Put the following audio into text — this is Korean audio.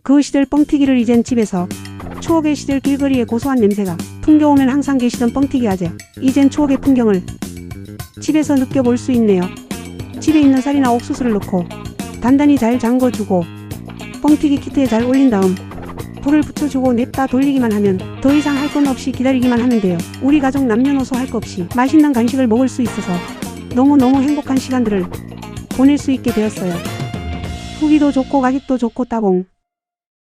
그 시절 뻥튀기를 이젠 집에서, 추억의 시절 길거리의 고소한 냄새가 풍겨오면 항상 계시던 뻥튀기 아재, 이젠 추억의 풍경을 집에서 느껴볼 수 있네요. 집에 있는 쌀이나 옥수수를 넣고 단단히 잘 잠궈주고 뻥튀기 키트에 잘 올린 다음 불을 붙여주고 냅다 돌리기만 하면 더 이상 할 건 없이 기다리기만 하면 돼요. 우리 가족 남녀노소 할 것 없이 맛있는 간식을 먹을 수 있어서 너무너무 행복한 시간들을 보낼 수 있게 되었어요. 후기도 좋고 가격도 좋고 따봉.